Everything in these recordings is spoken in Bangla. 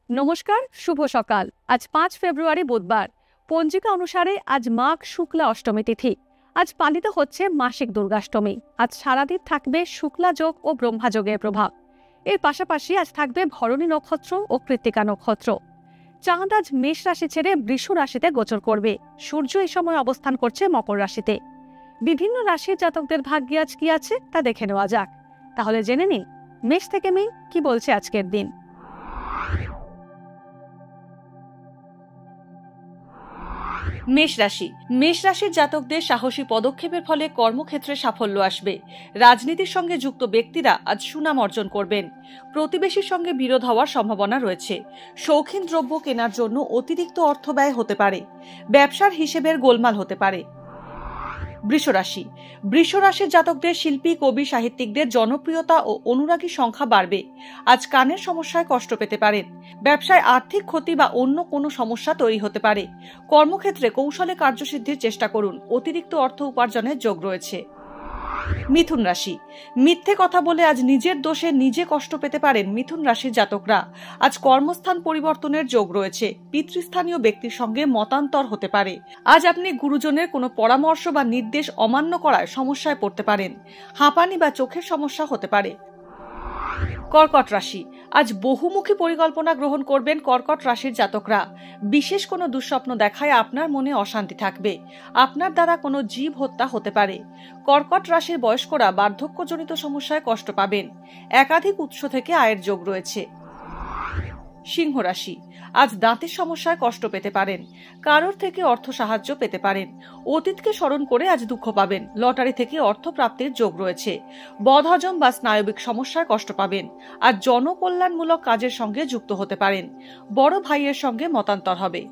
নমস্কার, শুভ সকাল। আজ 5 ফেব্রুয়ারি বুধবার। পঞ্জিকা অনুসারে আজ মাঘ শুক্লা অষ্টমী তিথি। আজ পালিত হচ্ছে মাসিক দুর্গাষ্টমী। আজ সারাদিন থাকবে শুক্লা যোগ ও ব্রহ্মা যোগের প্রভাব। এর পাশাপাশি আজ থাকবে ভরণী নক্ষত্র ও কৃত্তিকা নক্ষত্র। চাঁদ আজ মেষ রাশি ছেড়ে বৃষ রাশিতে গোচর করবে। সূর্য এই সময় অবস্থান করছে মকর রাশিতে। বিভিন্ন রাশির জাতকদের ভাগ্যে আজ কি আছে তা দেখে নেওয়া যাক। তাহলে জেনে নিই মেষ থেকে মীন কি বলছে আজকের দিন। মেষ রাশির জাতকদের সাহসী পদক্ষেপের ফলে কর্মক্ষেত্রে সাফল্য আসবে। রাজনীতির সঙ্গে যুক্ত ব্যক্তিরা আজ সুনাম অর্জন করবেন। প্রতিবেশীর সঙ্গে বিরোধ হওয়ার সম্ভাবনা রয়েছে। শৌখিন দ্রব্য কেনার জন্য অতিরিক্ত অর্থ ব্যয় হতে পারে। ব্যবসার হিসেবের গোলমাল হতে পারে। বৃষ রাশির জাতকদের শিল্পী, কবি, সাহিত্যিকদের জনপ্রিয়তা ও অনুরাগী সংখ্যা বাড়বে। আজ কানের সমস্যায় কষ্ট পেতে পারেন। ব্যবসায় আর্থিক ক্ষতি বা অন্য কোনো সমস্যা তৈরি হতে পারে। কর্মক্ষেত্রে কৌশলে কার্যসিদ্ধির চেষ্টা করুন। অতিরিক্ত অর্থ উপার্জনের যোগ রয়েছে। মিথুন রাশি, মিথ্যে কথা বলে আজ নিজের দোষে নিজে কষ্ট পেতে পারেন মিথুন রাশির জাতকরা। আজ কর্মস্থান পরিবর্তনের যোগ রয়েছে। পিতৃস্থানীয় ব্যক্তির সঙ্গে মতান্তর হতে পারে। আজ আপনি গুরুজনের কোনো পরামর্শ বা নির্দেশ অমান্য করায় সমস্যায় পড়তে পারেন। হাঁপানি বা চোখের সমস্যা হতে পারে। কর্কট রাশি, আজ বহুমুখী পরিকল্পনা গ্রহণ করবেন কর্কট রাশির জাতকরা। বিশেষ কোনো দুঃস্বপ্ন দেখায় আপনার মনে অশান্তি থাকবে। আপনার দ্বারা কোনো জীব হত্যা হতে পারে। কর্কট রাশির বয়স্করা বার্ধক্যজনিত সমস্যায় কষ্ট পাবেন। একাধিক উৎস থেকে আয়ের যোগ রয়েছে। সিংহ রাশি, আজ দাঁতের সমস্যায় কষ্ট পেতে পারেন। কারোর থেকে অর্থ সাহায্য পেতে পারেন। অতীতকে স্মরণ করে আজ দুঃখ পাবেন। লটারি থেকে অর্থ প্রাপ্তির যোগ রয়েছে। বদহজম বা স্নায়বিক সমস্যায় কষ্ট পাবেন। আজ জনকল্যাণমূলক কাজের সঙ্গে যুক্ত হতে পারেন। বড় ভাইয়ের সঙ্গে মতান্তর হবে।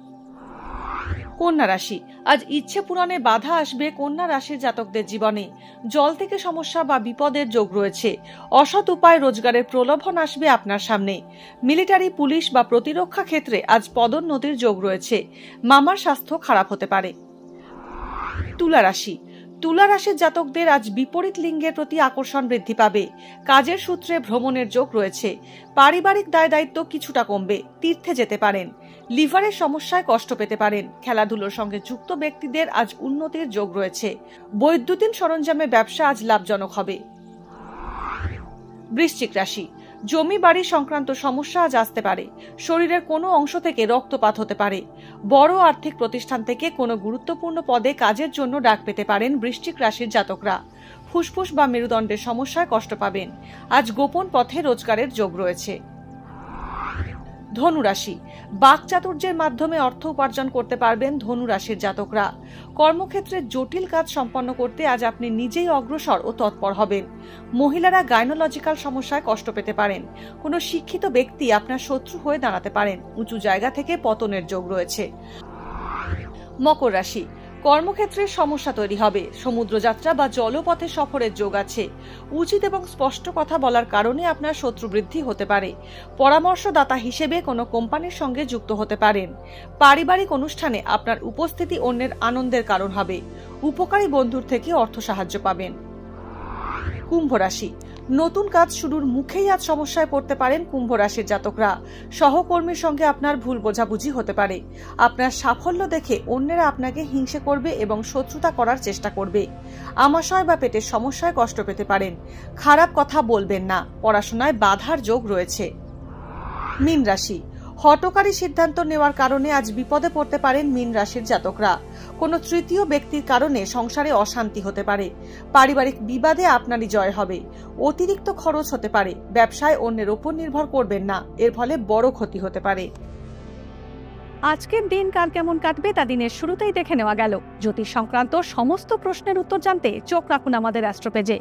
কন্যা রাশি, আজ ইচ্ছে পূরণে বাধা আসবে কন্যা রাশির জাতকদের জীবনে। জল থেকে সমস্যা বা বিপদের যোগ রয়েছে। অসৎ উপায় রোজগারের প্রলোভন আসবে আপনার সামনে। মিলিটারি, পুলিশ বা প্রতিরক্ষা ক্ষেত্রে আজ পদোন্নতির যোগ রয়েছে। মামার স্বাস্থ্য খারাপ হতে পারে। তুলা রাশির জাতকদের আজ বিপরীত লিঙ্গের প্রতি আকর্ষণ বৃদ্ধি পাবে। কাজের সূত্রে ভ্রমণের যোগ রয়েছে। পারিবারিক দায় দায়িত্ব কিছুটা কমবে। তীর্থে যেতে পারেন। লিভারের সমস্যায় কষ্ট পেতে পারেন। খেলাধুলোর সঙ্গে যুক্ত ব্যক্তিদের আজ উন্নতির যোগ রয়েছে। বৈদ্যুতিন সরঞ্জামে ব্যবসা আজ লাভজনক হবে। বৃশ্চিক রাশি, জমি বাড়ি সংক্রান্ত সমস্যা আজ আসতে পারে। শরীরের কোনো অংশ থেকে রক্তপাত হতে পারে। বড় আর্থিক প্রতিষ্ঠান থেকে কোনো গুরুত্বপূর্ণ পদে কাজের জন্য ডাক পেতে পারেন বৃশ্চিক রাশির জাতকরা। ফুসফুস বা মেরুদণ্ডের সমস্যায় কষ্ট পাবেন। আজ গোপন পথে রোজগারের যোগ রয়েছে। ধনু রাশি, বাকচাতুর্যের মাধ্যমে অর্থ উপার্জন করতে পারবেন ধনু রাশির জাতকরা। কর্মক্ষেত্রে জটিল কাজ সম্পন্ন করতে আজ আপনি নিজেই অগ্রসর ও তৎপর হবেন। মহিলারা গাইনোলজিক্যাল সমস্যায় কষ্ট পেতে পারেন। কোনো শিক্ষিত ব্যক্তি আপনার শত্রু হয়ে দাঁড়াতে পারেন। উঁচু জায়গা থেকে পতনের যোগ রয়েছে। মকর রাশি, কর্মক্ষেত্রে সমস্যা তৈরি হবে। সমুদ্রযাত্রা বা জলপথে সফরের যোগ আছে। উচিত এবং স্পষ্ট কথা বলার কারণে আপনার শত্রু বৃদ্ধি হতে পারে। পরামর্শদাতা হিসেবে কোনো কোম্পানির সঙ্গে যুক্ত হতে পারেন। পারিবারিক অনুষ্ঠানে আপনার উপস্থিতি অন্যের আনন্দের কারণ হবে। উপকারী বন্ধুর থেকে অর্থ সাহায্য পাবেন। কুম্ভ রাশি, নতুন কাজ শুরুর মুখেই আজ সমস্যায় পড়তে পারেন কুম্ভ রাশির জাতকরা। সহকর্মীর সঙ্গে আপনার ভুল বোঝাবুঝি হতে পারে। আপনার সাফল্য দেখে অন্যেরা আপনাকে হিংসে করবে এবং শত্রুতা করার চেষ্টা করবে। আমাশয় বা পেটের সমস্যায় কষ্ট পেতে পারেন। খারাপ কথা বলবেন না। পড়াশোনায় বাধার যোগ রয়েছে। মীন রাশি, হঠকারী সিদ্ধান্ত নেওয়ার কারণে আজ বিপদে পড়তে পারেন মীন রাশির জাতকরা। কোনো তৃতীয় ব্যক্তির কারণে সংসারে অশান্তি হতে পারে। পারিবারিক বিবাদে আপনারই জয় হবে। অতিরিক্ত খরচ হতে পারে। ব্যবসায় অন্যের উপর নির্ভর করবেন না। এর ফলে বড় ক্ষতি হতে পারে। আজকের দিন কার কেমন কাটবে তা দিনের শুরুতেই দেখে নেওয়া গেল। জ্যোতিষ সংক্রান্ত সমস্ত প্রশ্নের উত্তর জানতে চোখ রাখুন আমাদের অ্যাস্ট্রো পেজে।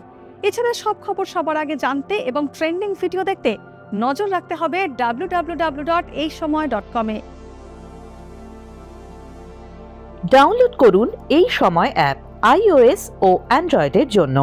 এছাড়া সব খবর সবার আগে জানতে এবং ট্রেন্ডিং ভিডিও দেখতে নজর রাখতে হবে www.এইসময়.com এ। ডাউনলোড করুন এই সময় অ্যাপ iOS ও অ্যান্ড্রয়েডের জন্য।